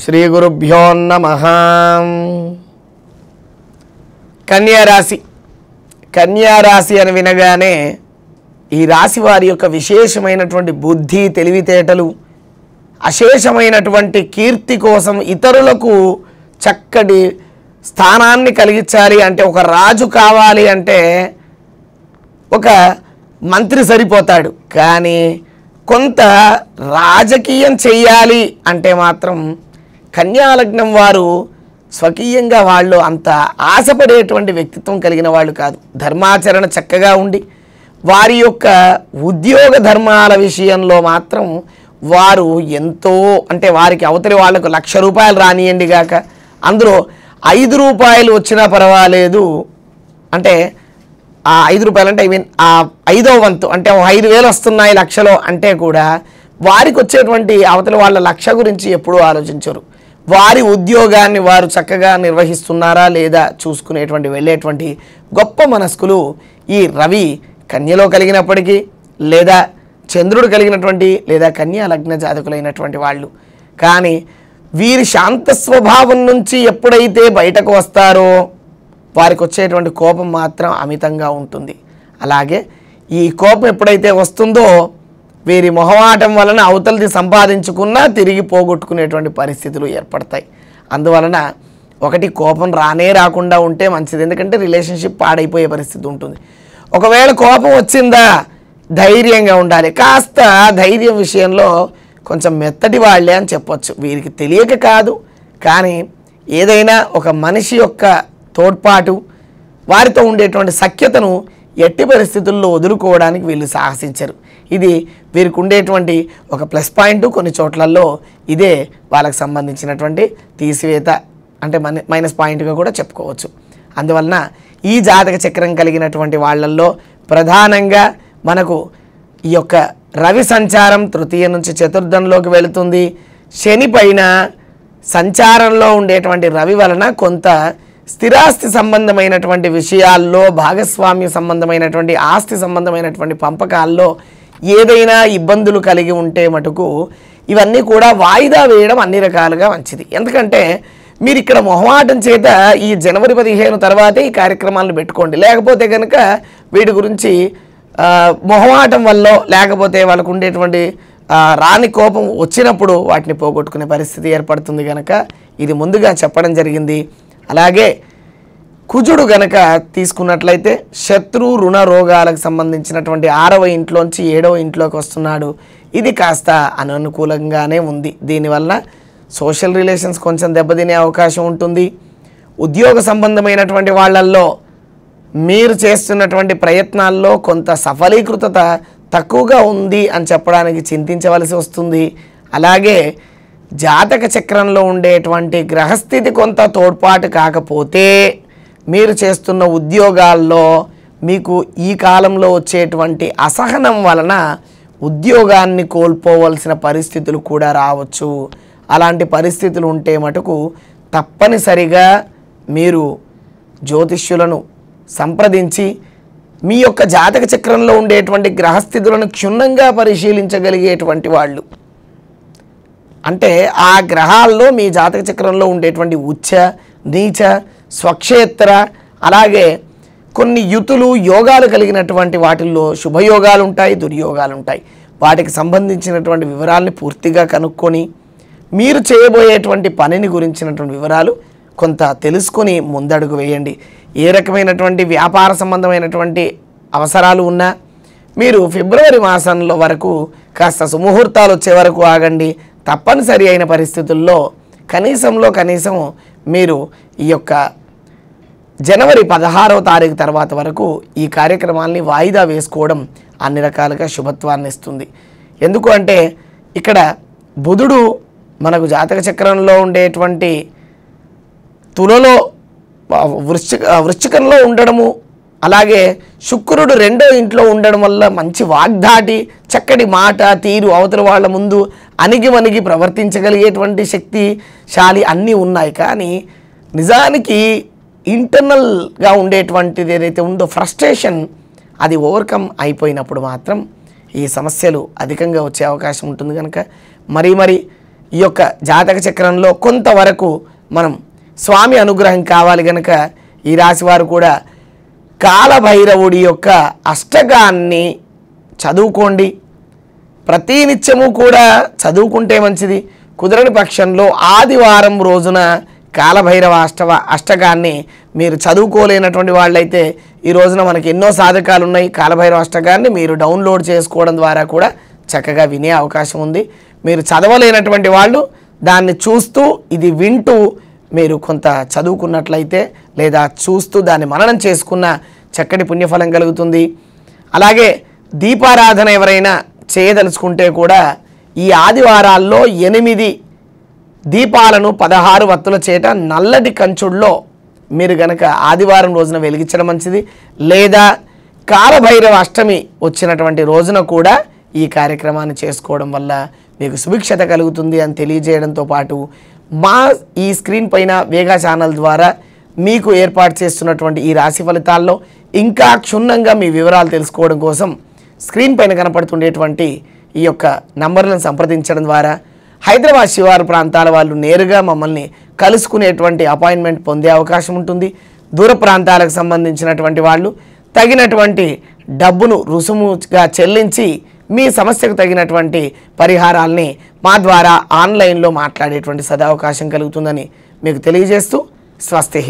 శ్రీ గురుభ్యో నమః. కన్యారాశి అని వినగానే ఈ రాశి వారి యొక్క విశేషమైనటువంటి బుద్ధి, తెలివితేటలు, అశేషమైనటువంటి కీర్తి కోసం ఇతరులకు చక్కటి స్థానాన్ని కలిగించాలి అంటే, ఒక రాజు కావాలి అంటే ఒక మంత్రి సరిపోతాడు, కానీ కొంత రాజకీయం చెయ్యాలి అంటే మాత్రం కన్యాలగ్నం వారు స్వకీయంగా వాళ్ళు అంత ఆశపడేటువంటి వ్యక్తిత్వం కలిగిన వాళ్ళు కాదు. ధర్మాచరణ చక్కగా ఉండి వారి యొక్క ఉద్యోగ ధర్మాల విషయంలో మాత్రం వారు ఎంతో, అంటే వారికి అవతలి వాళ్లకు ₹1,00,000 రానియండి గాక అందులో ₹5 వచ్చినా పర్వాలేదు, అంటే ఆ ₹5 అంటే ఆ 5వ వంతు అంటే 5,000 వస్తున్నాయి లక్షలో అంటే కూడా వారికి వచ్చేటువంటి అవతల వాళ్ళ లక్ష గురించి ఎప్పుడూ ఆలోచించరు. వారి ఉద్యోగాన్ని వారు చక్కగా నిర్వహిస్తున్నారా లేదా చూసుకునేటువంటి వెళ్ళేటువంటి గొప్ప మనస్కులు ఈ రవి కన్యలో కలిగినప్పటికీ, లేదా చంద్రుడు కలిగినటువంటి లేదా కన్యా లగ్న జాతకులైనటువంటి వాళ్ళు. కానీ వీరి శాంత స్వభావం నుంచి ఎప్పుడైతే బయటకు వస్తారో వారికి వచ్చేటువంటి కోపం మాత్రం అమితంగా ఉంటుంది. అలాగే ఈ కోపం ఎప్పుడైతే వస్తుందో వీరి మొహమాటం వలన అవతలది సంపాదించుకున్నా తిరిగి పోగొట్టుకునేటువంటి పరిస్థితులు ఏర్పడతాయి. అందువలన ఒకటి కోపం రాకుండా ఉంటే మంచిది, ఎందుకంటే రిలేషన్షిప్ పాడైపోయే పరిస్థితి ఉంటుంది. ఒకవేళ కోపం వచ్చిందా ధైర్యంగా ఉండాలి. కాస్త ధైర్యం విషయంలో కొంచెం మెత్తటి వాళ్ళే అని చెప్పొచ్చు. వీరికి తెలియక కాదు, కానీ ఏదైనా ఒక మనిషి యొక్క తోడ్పాటు, వారితో ఉండేటువంటి సఖ్యతను ఎట్టి పరిస్థితుల్లో వదులుకోవడానికి వీళ్ళు సాహసించరు. ఇది వీరికి ఉండేటువంటి ఒక ప్లస్ పాయింట్. కొన్ని చోట్లలో ఇదే వాళ్ళకి సంబంధించినటువంటి తీసివేత, అంటే మైనస్ పాయింట్గా కూడా చెప్పుకోవచ్చు. అందువలన ఈ జాతక చక్రం కలిగినటువంటి వాళ్ళల్లో ప్రధానంగా మనకు ఈ యొక్క రవి సంచారం తృతీయ నుంచి చతుర్థంలోకి వెళుతుంది. శని పైన సంచారంలో ఉండేటువంటి రవి వలన కొంత స్థిరాస్తి సంబంధమైనటువంటి విషయాల్లో, భాగస్వామ్య సంబంధమైనటువంటి ఆస్తి సంబంధమైనటువంటి పంపకాల్లో ఏదైనా ఇబ్బందులు కలిగి ఉంటే మటుకు ఇవన్నీ కూడా వాయిదా వేయడం అన్ని రకాలుగా మంచిది. ఎందుకంటే మీరు ఇక్కడ మొహమాటం చేత ఈ జనవరి 15 తర్వాతే ఈ కార్యక్రమాలను పెట్టుకోండి. లేకపోతే కనుక వీటి గురించి మొహమాటం వల్ల, లేకపోతే వాళ్ళకు ఉండేటువంటి రాని కోపం వచ్చినప్పుడు వాటిని పోగొట్టుకునే పరిస్థితి ఏర్పడుతుంది. కనుక ఇది ముందుగా చెప్పడం జరిగింది. అలాగే కుజుడు గనక తీసుకున్నట్లయితే శత్రు రుణ రోగాలకు సంబంధించినటువంటి 6వ ఇంట్లోంచి 7వ ఇంట్లోకి వస్తున్నాడు. ఇది కాస్త అననుకూలంగానే ఉంది. దీనివల్ల సోషల్ రిలేషన్స్ కొంచెం దెబ్బతినే అవకాశం ఉంటుంది. ఉద్యోగ సంబంధమైనటువంటి వాళ్ళల్లో మీరు చేస్తున్నటువంటి ప్రయత్నాల్లో కొంత సఫలీకృతత తక్కువగా ఉంది అని చెప్పడానికి చింతించవలసి వస్తుంది. అలాగే జాతక చక్రంలో ఉండేటువంటి గ్రహస్థితి కొంత తోడ్పాటు కాకపోతే మీరు చేస్తున్న ఉద్యోగాల్లో మీకు ఈ కాలంలో వచ్చేటువంటి అసహనం వలన ఉద్యోగాన్ని కోల్పోవలసిన పరిస్థితులు కూడా రావచ్చు. అలాంటి పరిస్థితులు ఉంటే మటుకు తప్పనిసరిగా మీరు జ్యోతిష్యులను సంప్రదించి మీ యొక్క జాతక చక్రంలో ఉండేటువంటి గ్రహస్థితులను క్షుణ్ణంగా పరిశీలించగలిగేటువంటి వాళ్ళు, అంటే ఆ గ్రహాల్లో మీ జాతక చక్రంలో ఉండేటువంటి ఉచ్చ, నీచ, స్వక్షేత్ర, అలాగే కొన్ని యుతులు, యోగాలు కలిగినటువంటి వాటిల్లో శుభయోగాలు ఉంటాయి, దుర్యోగాలు ఉంటాయి. వాటికి సంబంధించినటువంటి వివరాలని పూర్తిగా కనుక్కొని మీరు చేయబోయేటువంటి పనిని గురించినటువంటి వివరాలు కొంత తెలుసుకొని ముందడుగు వేయండి. ఏ రకమైనటువంటి వ్యాపార సంబంధమైనటువంటి అవసరాలు ఉన్నా మీరు ఫిబ్రవరి మాసంలో వరకు కాస్త సుముహూర్తాలు వచ్చే వరకు ఆగండి. తప్పనిసరి అయిన పరిస్థితుల్లో కనీసం మీరు ఈ యొక్క జనవరి 16వ తారీఖు తర్వాత వరకు ఈ కార్యక్రమాల్ని వాయిదా వేసుకోవడం అన్ని రకాలుగా శుభత్వాన్ని ఇస్తుంది. ఎందుకు అంటే ఇక్కడ బుధుడు మనకు జాతక చక్రంలో ఉండేటువంటి తులలో వృశ్చికంలో ఉండడము, అలాగే శుక్రుడు 2వ ఇంట్లో ఉండడం వల్ల మంచి వాగ్దాటి, చక్కటి మాట తీరు, అవతల వాళ్ళ ముందు అణిగి ప్రవర్తించగలిగేటువంటి శక్తిశాలి అన్నీ ఉన్నాయి. కానీ నిజానికి ఇంటర్నల్గా ఉండేటువంటిది ఏదైతే ఉందో ఫ్రస్ట్రేషన్, అది ఓవర్కమ్ అయిపోయినప్పుడు మాత్రం ఈ సమస్యలు అధికంగా వచ్చే అవకాశం ఉంటుంది. కనుక మరి ఈ యొక్క జాతక చక్రంలో కొంతవరకు మనం స్వామి అనుగ్రహం కావాలి కనుక ఈ రాశివారు కూడా కాలభైరవుడి యొక్క అష్టకాన్ని చదువుకోండి. ప్రతినిత్యము కూడా చదువుకుంటే మంచిది. కుదరని పక్షంలో ఆదివారం రోజున కాలభైరవ అష్టకాన్ని మీరు చదువుకోలేనటువంటి వాళ్ళైతే ఈ రోజున మనకి ఎన్నో సాధకాలు ఉన్నాయి. కాలభైరవ అష్టకాన్ని మీరు డౌన్లోడ్ చేసుకోవడం ద్వారా కూడా చక్కగా వినే అవకాశం ఉంది. మీరు చదవలేనటువంటి వాళ్ళు దాన్ని చూస్తూ ఇది వింటూ మీరు కొంత చదువుకున్నట్లయితే లేదా చూస్తూ దాన్ని మననం చేసుకున్న చక్కటి పుణ్యఫలం కలుగుతుంది. అలాగే దీపారాధన ఎవరైనా చేయదలుచుకుంటే కూడా ఈ ఆదివారాల్లో 8 దీపాలను 16 వత్తుల చేత నల్లటి కంచుల్లో మీరు గనక ఆదివారం రోజున వెలిగించడం మంచిది. లేదా కాలభైరవ అష్టమి వచ్చినటువంటి రోజున కూడా ఈ కార్యక్రమాన్ని చేసుకోవడం వల్ల మీకు సుభిక్షత కలుగుతుంది అని తెలియజేయడంతో పాటు మా ఈ స్క్రీన్ పైన వేగా ఛానల్ ద్వారా మీకు ఏర్పాటు చేస్తున్నటువంటి ఈ రాశి ఫలితాల్లో ఇంకా క్షుణ్ణంగా మీ వివరాలు తెలుసుకోవడం కోసం స్క్రీన్ పైన కనపడుతుండేటువంటి ఈ యొక్క నంబర్లను సంప్రదించడం ద్వారా హైదరాబాద్ శివారు ప్రాంతాల వాళ్ళు నేరుగా మమ్మల్ని కలుసుకునేటువంటి అపాయింట్మెంట్ పొందే అవకాశం ఉంటుంది. దూర ప్రాంతాలకు సంబంధించినటువంటి వాళ్ళు తగినటువంటి డబ్బును రుసుముగా చెల్లించి మీ సమస్యకు తగినటువంటి పరిహారాల్ని మా ద్వారా ఆన్లైన్లో మాట్లాడేటువంటి సదవకాశం కలుగుతుందని మీకు తెలియజేస్తూ స్వస్తి.